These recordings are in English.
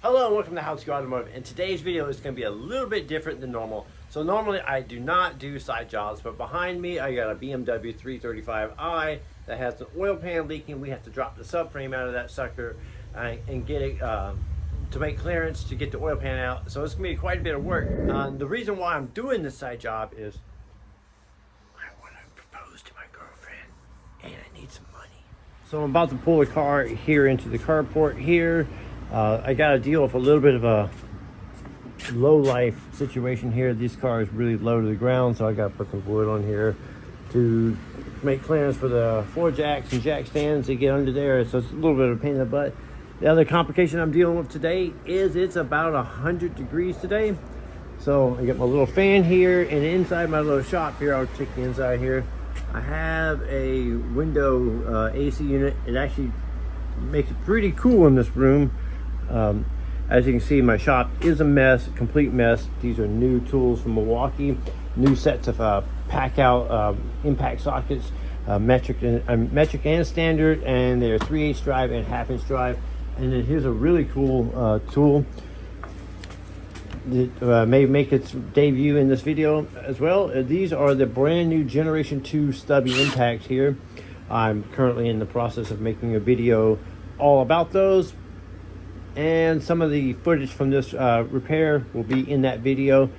Hello and welcome to How to Automotive, and today's video is going to be a little bit different than normal. So normally I do not do side jobs, but behind me I got a BMW 335i that has an oil pan leaking. We have to drop the subframe out of that sucker and get it to make clearance to get the oil pan out. So it's going to be quite a bit of work. The reason why I'm doing this side job is I want to propose to my girlfriend and I need some money. So I'm about to pull the car here into the carport here. I got to deal with a little bit of a low life situation here. This car is really low to the ground, so I got to put some wood on here to make clearance for the floor jacks and jack stands to get under there. So it's a little bit of a pain in the butt. The other complication I'm dealing with today is it's about 100 degrees today. So I got my little fan here, and inside my little shop here, I'll take the inside here, I have a window AC unit. It actually makes it pretty cool in this room. As you can see, my shop is a mess, complete mess. These are new tools from Milwaukee, new sets of pack out impact sockets, metric and standard, and they're 3/8 drive and 1/2 drive. And then here's a really cool tool that may make its debut in this video as well. These are the brand new Generation 2 stubby impacts here. I'm currently in the process of making a video all about those, and some of the footage from this repair will be in that video,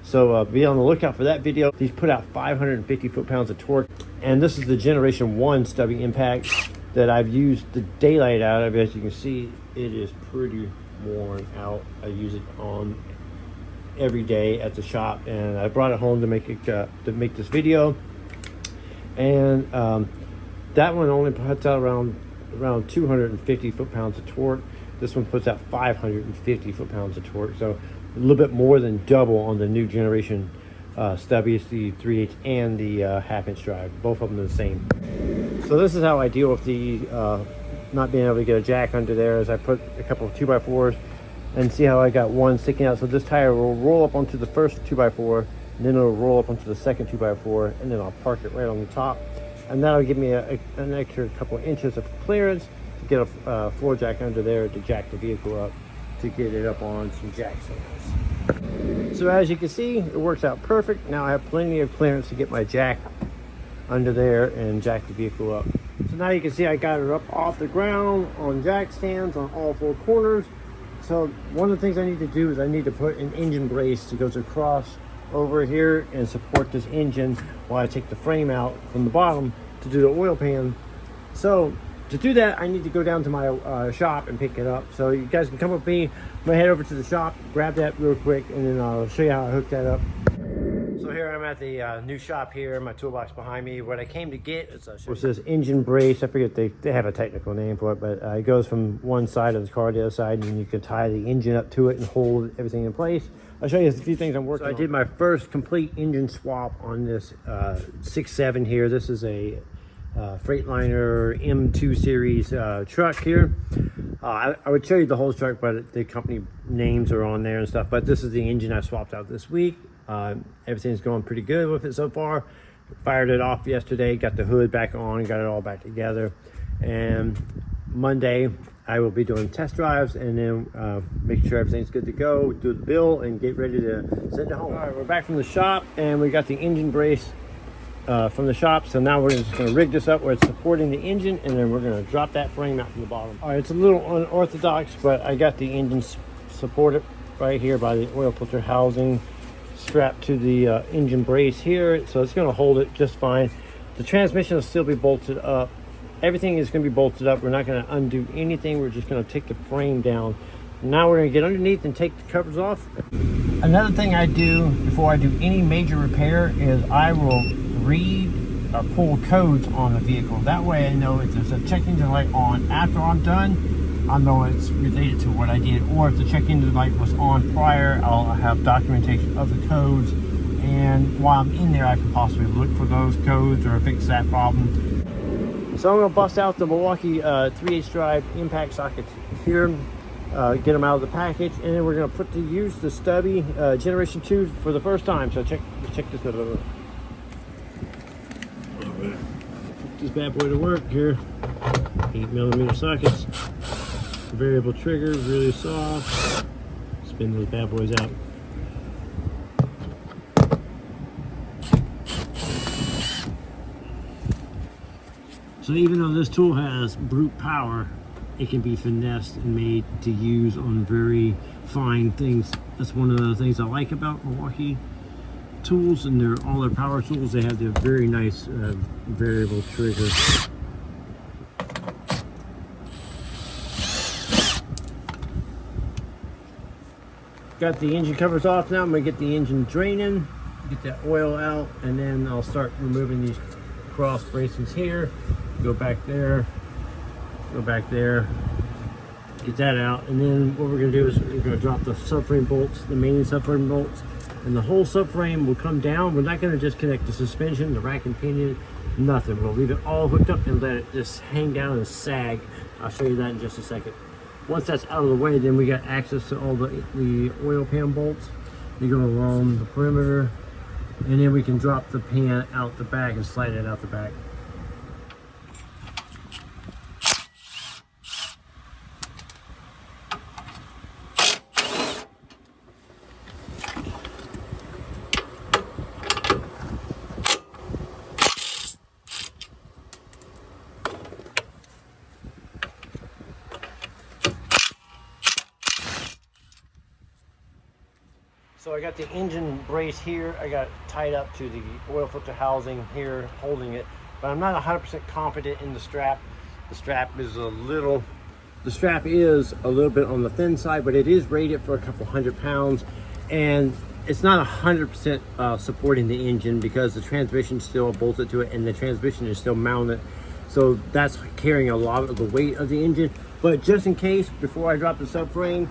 so be on the lookout for that video. These put out 550 foot-pounds of torque, and this is the Generation 1 stubby impact that I've used the daylight out of. As you can see, it is pretty worn out. I use it on every day at the shop, and I brought it home to make it to make this video. And that one only puts out around 250 foot-pounds of torque. This one puts out 550 foot-pounds of torque, so a little bit more than double on the new generation stubbies, the 3/8 and the 1/2 drive. Both of them are the same. So this is how I deal with the not being able to get a jack under there. Is I put a couple of 2x4s, and see how I got one sticking out. So this tire will roll up onto the first 2x4, and then it'll roll up onto the second 2x4, and then I'll park it right on the top, and that'll give me an extra couple of inches of clearance to get a floor jack under there to jack the vehicle up, to get it up on some jack stands. So as you can see, it works out perfect. Now I have plenty of clearance to get my jack under there and jack the vehicle up. So now you can see I got it up off the ground on jack stands on all four corners. So one of the things I need to do is I need to put an engine brace that goes across over here and support this engine while I take the frame out from the bottom to do the oil pan. So to do that, I need to go down to my shop and pick it up. So you guys can come with me. I'm gonna head over to the shop, grab that real quick, and then I'll show you how I hook that up. So here I'm at the new shop here, my toolbox behind me. What I came to get is this engine brace. I forget, they have a technical name for it, but it goes from one side of the car to the other side, and you can tie the engine up to it and hold everything in place. I'll show you a few things I'm working on. I did my first complete engine swap on this 6.7 here. This is a Freightliner M2 series truck here. I would show you the whole truck, but the company names are on there and stuff. But this is the engine I swapped out this week. Everything's going pretty good with it so far. Fired it off yesterday, got the hood back on, got it all back together. And Monday I will be doing test drives, and then make sure everything's good to go, do the bill, and get ready to send it home. All right, we're back from the shop, and we got the engine brace from the shop. So now we're just going to rig this up where it's supporting the engine, and then we're going to drop that frame out from the bottom. All right, it's a little unorthodox, but I got the engine supported right here by the oil filter housing strapped to the engine brace here, so it's going to hold it just fine. The transmission will still be bolted up. Everything is going to be bolted up. We're not going to undo anything. We're just going to take the frame down. Now we're going to get underneath and take the covers off. Another thing I do before I do any major repair is I will read or pull codes on the vehicle. That way I know if there's a check engine light on after I'm done, I know it's related to what I did. Or if the check engine light was on prior, I'll have documentation of the codes, and while I'm in there I can possibly look for those codes or fix that problem. So I'm going to bust out the Milwaukee 3/8 drive impact sockets here, get them out of the package, and then we're going to use the stubby Generation 2 for the first time. So check this out. Put this bad boy to work here. 8mm sockets. variable trigger, really soft. Spin those bad boys out. So even though this tool has brute power, it can be finessed and made to use on very fine things. That's one of the things I like about Milwaukee tools, and all their power tools, they have their very nice variable trigger. Got the engine covers off now. I'm gonna get the engine draining, get that oil out, and then I'll start removing these cross bracings here. Go back there, go back there, get that out, and then what we're gonna do is we're gonna drop the subframe bolts, the main subframe bolts, and the whole subframe will come down. We're not gonna just connect the suspension, the rack and pinion, nothing. We'll leave it all hooked up and let it just hang down and sag. I'll show you that in just a second. Once that's out of the way, then we got access to all the oil pan bolts. They go along the perimeter, and then we can drop the pan out the back and slide it out the back. So I got the engine brace here. I got it tied up to the oil filter housing here, holding it. But I'm not 100% confident in the strap. The strap is a little bit on the thin side, but it is rated for a couple 100 pounds. And it's not 100% supporting the engine because the transmission is still bolted to it and the transmission is still mounted. So that's carrying a lot of the weight of the engine. But just in case, before I drop the subframe,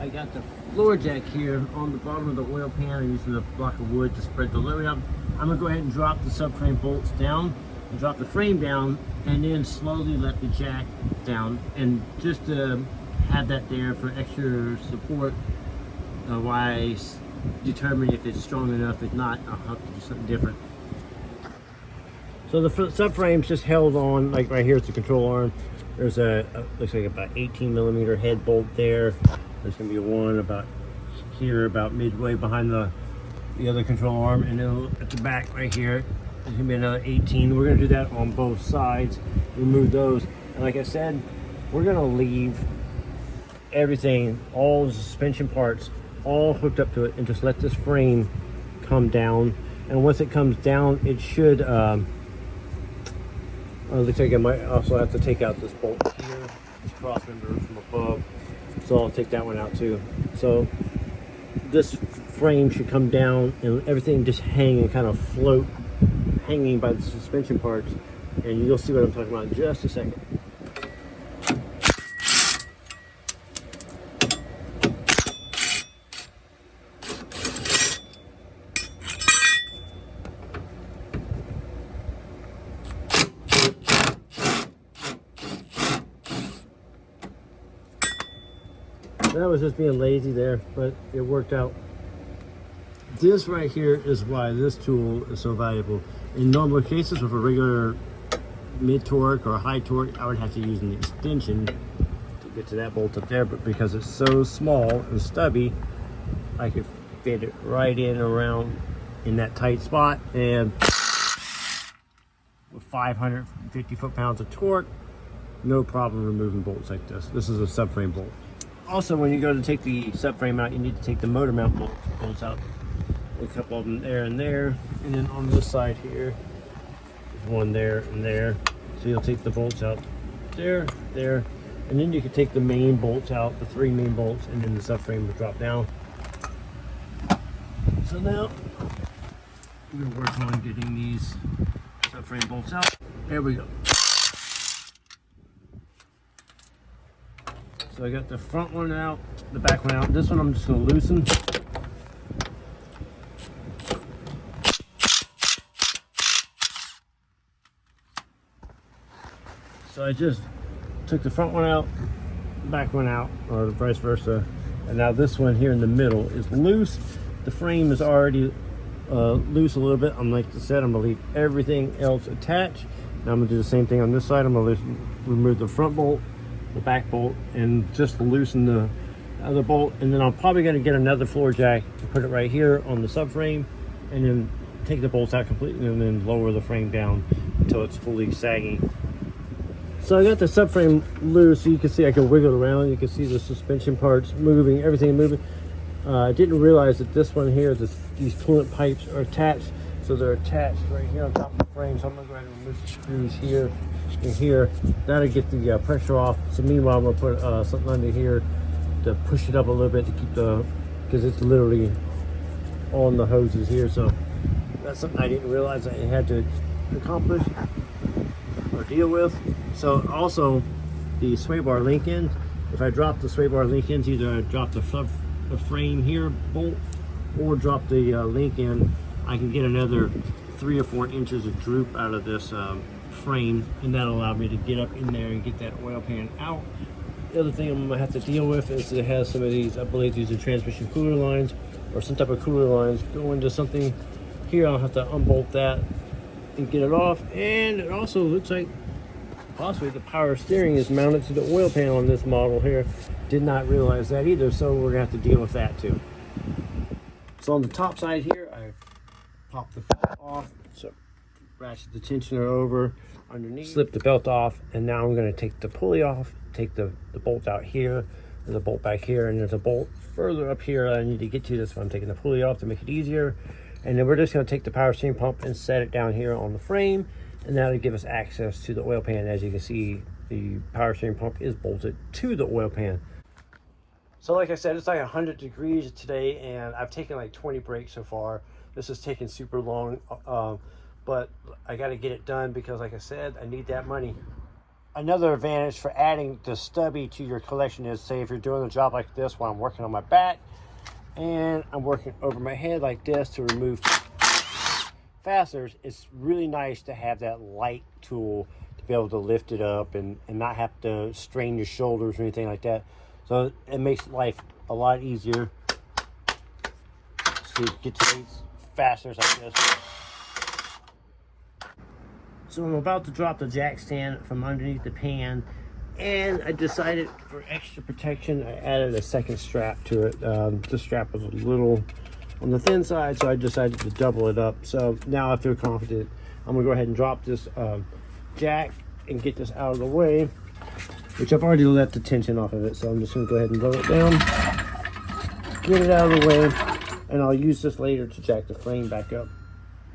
I got the floor jack here on the bottom of the oil pan. I'm using a block of wood to spread the load up. I'm gonna go ahead and drop the subframe bolts down and drop the frame down, and then slowly let the jack down, and just to have that there for extra support while I determine if it's strong enough. If not, I'll have to do something different. So the subframe's just held on, like right here, it's the control arm. There's looks like about 18mm head bolt there. There's gonna be one about here, about midway behind the other control arm, and then at the back right here, there's gonna be another 18. We're gonna do that on both sides, remove those. And like I said, we're gonna leave everything, all the suspension parts, all hooked up to it, and just let this frame come down. And once it comes down, it should, looks like I might also have to take out this bolt here, this cross member from above. So I'll take that one out too. So this frame should come down and everything just hang and kind of float, hanging by the suspension parts. And you'll see what I'm talking about in just a second. That was just being lazy there, but it worked out. This right here is why this tool is so valuable. In normal cases with a regular mid torque or high torque, I would have to use an extension to get to that bolt up there, but because it's so small and stubby, I could fit it right in around in that tight spot, and with 550 foot-pounds of torque, no problem removing bolts like this. This is a subframe bolt. Also, when you go to take the subframe out, you need to take the motor mount bolts out. A couple of them there and there. And then on this side here, there's one there and there. So you'll take the bolts out there, there. And then you can take the main bolts out, the 3 main bolts, and then the subframe will drop down. So now, we're going to work on getting these subframe bolts out. There we go. So I got the front one out, the back one out. This one I'm just going to loosen. So I just took the front one out, back one out, or vice versa. And now this one here in the middle is loose. The frame is already loose a little bit. Like I said, I'm going to leave everything else attached. Now I'm going to do the same thing on this side. I'm going to remove the front bolt the back bolt and just loosen the other bolt, and then I'm probably going to get another floor jack and put it right here on the subframe, and then take the bolts out completely and then lower the frame down until it's fully sagging. So I got the subframe loose, so you can see I can wiggle it around. You can see the suspension parts moving, everything moving. I didn't realize that this one here, these coolant pipes are attached, so they're attached right here on top of the frame. So I'm going to go ahead and remove the screws here and here. That'll get the pressure off. So meanwhile, I'm going to put something under here to push it up a little bit to keep because it's literally on the hoses here. So that's something I didn't realize I had to accomplish or deal with. So also the sway bar link in, if I drop the sway bar link ins, either I drop the frame here bolt or drop the link in, I can get another 3 or 4 inches of droop out of this frame, and that'll allow me to get up in there and get that oil pan out. The other thing I'm gonna have to deal with is it has some of these, I believe these are transmission cooler lines or some type of cooler lines go into something here. I'll have to unbolt that and get it off. And it also looks like possibly the power steering is mounted to the oil pan on this model here. Did not realize that either, so we're gonna have to deal with that too. So on the top side here, I popped the belt off, so ratchet the tensioner over underneath, slip the belt off, and now I'm going to take the pulley off, take the bolt out here, there's a bolt back here, and there's a bolt further up here I need to get to. That's why I'm taking the pulley off to make it easier. And then we're just going to take the power steering pump and set it down here on the frame, and that'll give us access to the oil pan. As you can see, the power steering pump is bolted to the oil pan. So like I said, it's like 100 degrees today, and I've taken like 20 breaks so far. This is taking super long, but I got to get it done because, like I said, I need that money. Another advantage for adding the stubby to your collection is, say if you're doing a job like this while I'm working on my back and I'm working over my head like this to remove fasteners, it's really nice to have that light tool to be able to lift it up and not have to strain your shoulders or anything like that. So it makes life a lot easier to get to these fasteners like this. So I'm about to drop the jack stand from underneath the pan, and I decided for extra protection, I added a second strap to it. The strap was a little on the thin side, so I decided to double it up. So now I feel confident. I'm gonna go ahead and drop this jack and get this out of the way, which I've already let the tension off of it. So I'm just gonna go ahead and lower it down, get it out of the way, and I'll use this later to jack the frame back up.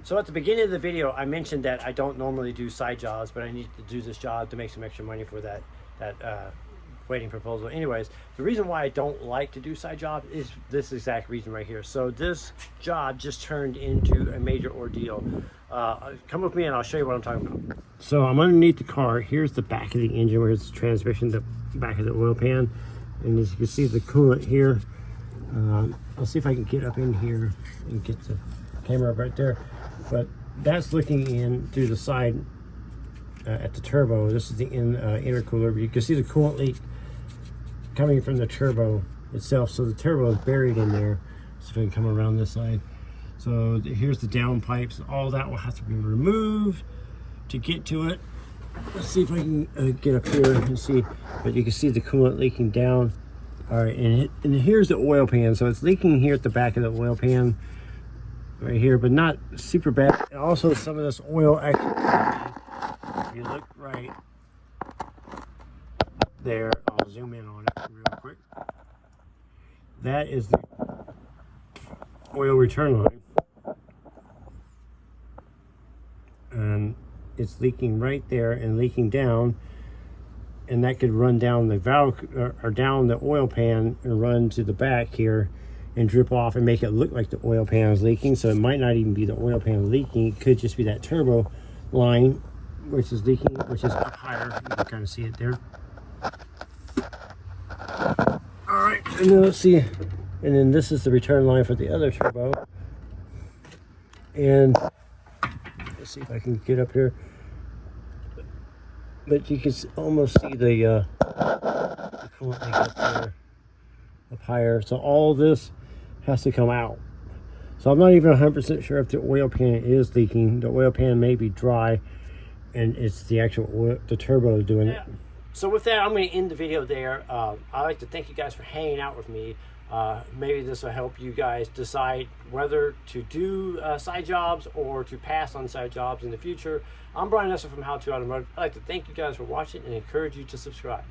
So at the beginning of the video, I mentioned that I don't normally do side jobs, but I need to do this job to make some extra money for that waiting proposal. Anyways, the reason why I don't like to do side jobs is this exact reason right here. So this job just turned into a major ordeal. Come with me and I'll show you what I'm talking about. So I'm underneath the car. Here's the back of the engine, where it's the transmission, the back of the oil pan. And as you can see, the coolant here. I'll see if I can get up in here and get the camera up right there. But that's looking in through the side at the turbo. This is the intercooler. You can see the coolant leak coming from the turbo itself. So the turbo is buried in there. So if I can come around this side. So here's the down pipes. All that will have to be removed to get to it. Let's see if I can get up here and see. But you can see the coolant leaking down. All right, and here's the oil pan. So it's leaking here at the back of the oil pan. Right here, but not super bad. Also, some of this oil actually, if you look right there, I'll zoom in on it real quick. That is the oil return line, and it's leaking right there and leaking down, and that could run down the valve or down the oil pan and run to the back here and drip off and make it look like the oil pan is leaking. So it might not even be the oil pan leaking. It could just be that turbo line which is leaking, which is up higher. You can kind of see it there. All right, and then let's see. And then this is the return line for the other turbo. And let's see if I can get up here. But you can almost see the coolant leak up there, up higher. So all this has to come out. So I'm not even 100% sure if the oil pan is leaking. The oil pan may be dry, and it's the actual oil, the turbo is doing it. So with that, I'm going to end the video there. I'd like to thank you guys for hanging out with me. Maybe this will help you guys decide whether to do side jobs or to pass on side jobs in the future. I'm Brian Eslick from How to Automotive. I'd like to thank you guys for watching and encourage you to subscribe.